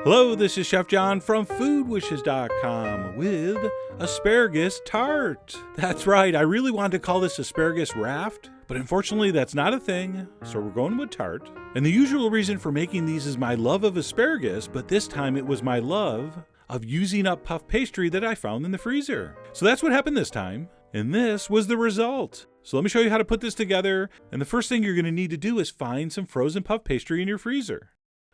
Hello, this is Chef John from foodwishes.com with Asparagus Tart. That's right, I really wanted to call this Asparagus Raft, but unfortunately that's not a thing, so we're going with tart. And the usual reason for making these is my love of asparagus, but this time it was my love of using up puff pastry that I found in the freezer. So that's what happened this time, and this was the result. So let me show you how to put this together, and the first thing you're going to need to do is find some frozen puff pastry in your freezer.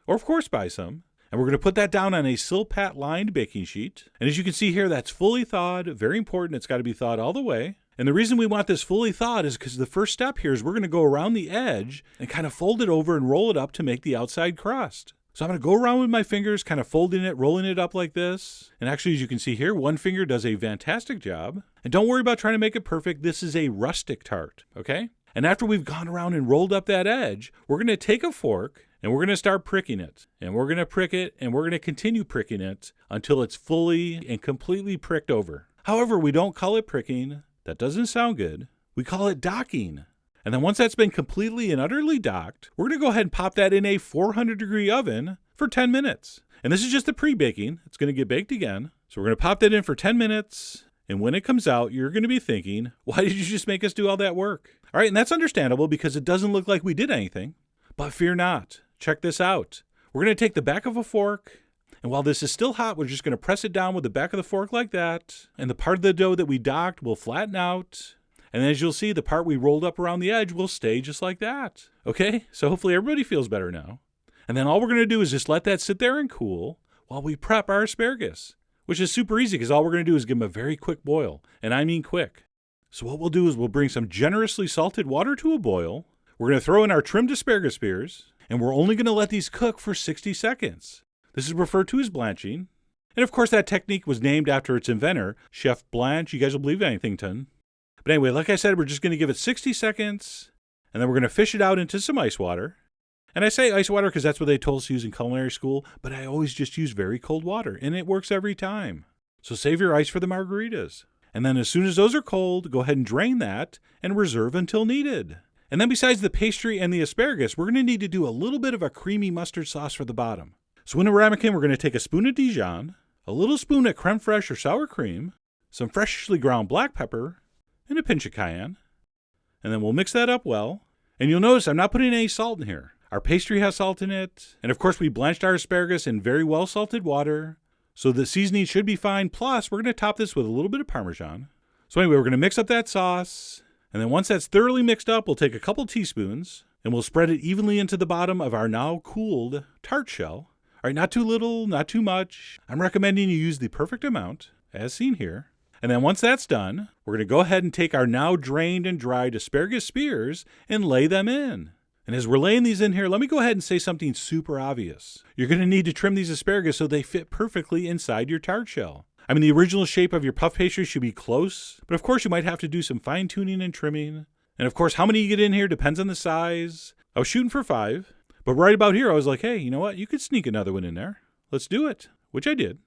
Or of course buy some. And we're going to put that down on a Silpat lined baking sheet. And as you can see here, that's fully thawed. Very important, it's got to be thawed all the way. And the reason we want this fully thawed is because the first step here is we're going to go around the edge and kind of fold it over and roll it up to make the outside crust. So I'm going to go around with my fingers, kind of folding it, rolling it up like this. And actually, as you can see here, one finger does a fantastic job. And don't worry about trying to make it perfect. This is a rustic tart, okay? And after we've gone around and rolled up that edge, we're going to take a fork and we're going to start pricking it. And we're going to prick it and we're going to continue pricking it until it's fully and completely pricked over. However, we don't call it pricking. That doesn't sound good. We call it docking. And then once that's been completely and utterly docked, we're going to go ahead and pop that in a 400-degree oven for 10 minutes. And this is just the pre-baking. It's going to get baked again. So we're going to pop that in for 10 minutes. And when it comes out, you're going to be thinking, why did you just make us do all that work? All right, and that's understandable because it doesn't look like we did anything. But fear not. Check this out. We're going to take the back of a fork, and while this is still hot, we're just going to press it down with the back of the fork like that, and the part of the dough that we docked will flatten out, and as you'll see, the part we rolled up around the edge will stay just like that. Okay, so hopefully everybody feels better now. And then all we're going to do is just let that sit there and cool while we prep our asparagus, which is super easy because all we're going to do is give them a very quick boil, and I mean quick. So what we'll do is we'll bring some generously salted water to a boil. We're going to throw in our trimmed asparagus spears, and we're only going to let these cook for 60 seconds. This is referred to as blanching. And of course, that technique was named after its inventor, Chef Blanche. You guys will believe anything, ton. But anyway, like I said, we're just going to give it 60 seconds, and then we're going to fish it out into some ice water. And I say ice water because that's what they told us to use in culinary school, but I always just use very cold water, and it works every time. So save your ice for the margaritas. And then as soon as those are cold, go ahead and drain that and reserve until needed. And then besides the pastry and the asparagus, we're going to need to do a little bit of a creamy mustard sauce for the bottom. So in a ramekin, we're going to take a spoon of Dijon, a little spoon of creme fraiche or sour cream, some freshly ground black pepper, and a pinch of cayenne. And then we'll mix that up well. And you'll notice I'm not putting any salt in here. Our pastry has salt in it. And of course, we blanched our asparagus in very well salted water. So the seasoning should be fine. Plus, we're going to top this with a little bit of Parmesan. So anyway, we're going to mix up that sauce. And then once that's thoroughly mixed up, we'll take a couple teaspoons and we'll spread it evenly into the bottom of our now cooled tart shell. All right, not too little, not too much. I'm recommending you use the perfect amount, as seen here. And then once that's done, we're going to go ahead and take our now drained and dried asparagus spears and lay them in. And as we're laying these in here, let me go ahead and say something super obvious. You're going to need to trim these asparagus so they fit perfectly inside your tart shell. I mean, the original shape of your puff pastry should be close, but of course you might have to do some fine tuning and trimming. And of course, how many you get in here depends on the size. I was shooting for 5, but right about here, I was like, hey, you know what? You could sneak another one in there. Let's do it, which I did.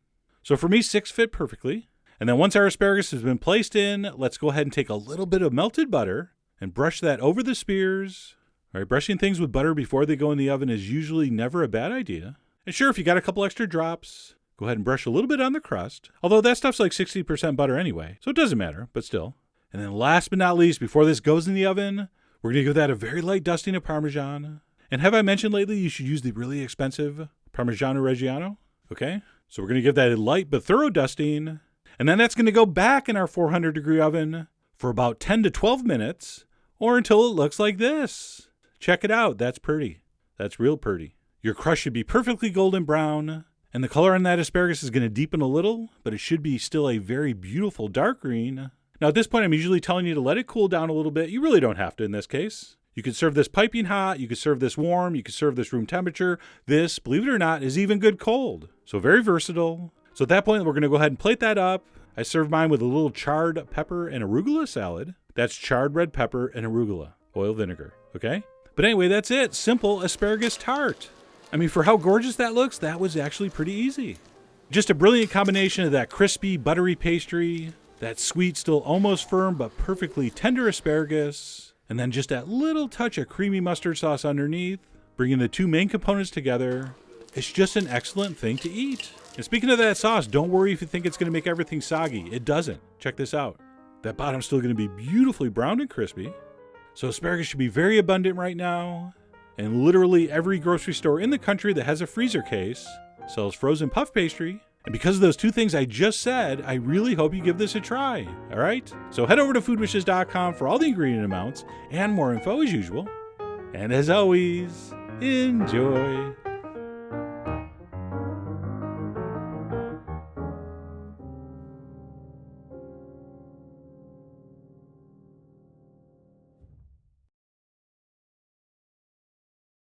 So for me, 6 fit perfectly. And then once our asparagus has been placed in, let's go ahead and take a little bit of melted butter and brush that over the spears. All right, brushing things with butter before they go in the oven is usually never a bad idea. And sure, if you got a couple extra drops, go ahead and brush a little bit on the crust, although that stuff's like 60% butter anyway, so it doesn't matter, but still. And then last but not least, before this goes in the oven, we're going to give that a very light dusting of Parmesan. And have I mentioned lately you should use the really expensive Parmigiano Reggiano? Okay, so we're going to give that a light but thorough dusting, and then that's going to go back in our 400-degree oven for about 10 to 12 minutes, or until it looks like this. Check it out, that's pretty. That's real pretty. Your crust should be perfectly golden brown, and the color on that asparagus is going to deepen a little, but it should be still a very beautiful dark green. Now at this point, I'm usually telling you to let it cool down a little bit. You really don't have to in this case. You could serve this piping hot, you could serve this warm, you could serve this room temperature. This, believe it or not, is even good cold. So very versatile. So at that point, we're going to go ahead and plate that up. I serve mine with a little charred pepper and arugula salad. That's charred red pepper and arugula, oil vinegar, okay? But anyway, that's it. Simple asparagus tart. I mean, for how gorgeous that looks, that was actually pretty easy. Just a brilliant combination of that crispy, buttery pastry, that sweet, still almost firm, but perfectly tender asparagus, and then just that little touch of creamy mustard sauce underneath, bringing the two main components together. It's just an excellent thing to eat. And speaking of that sauce, don't worry if you think it's going to make everything soggy. It doesn't. Check this out. That bottom's still going to be beautifully browned and crispy. So asparagus should be very abundant right now. And literally every grocery store in the country that has a freezer case sells frozen puff pastry. And because of those two things I just said, I really hope you give this a try. All right? So head over to foodwishes.com for all the ingredient amounts and more info as usual. And as always, enjoy.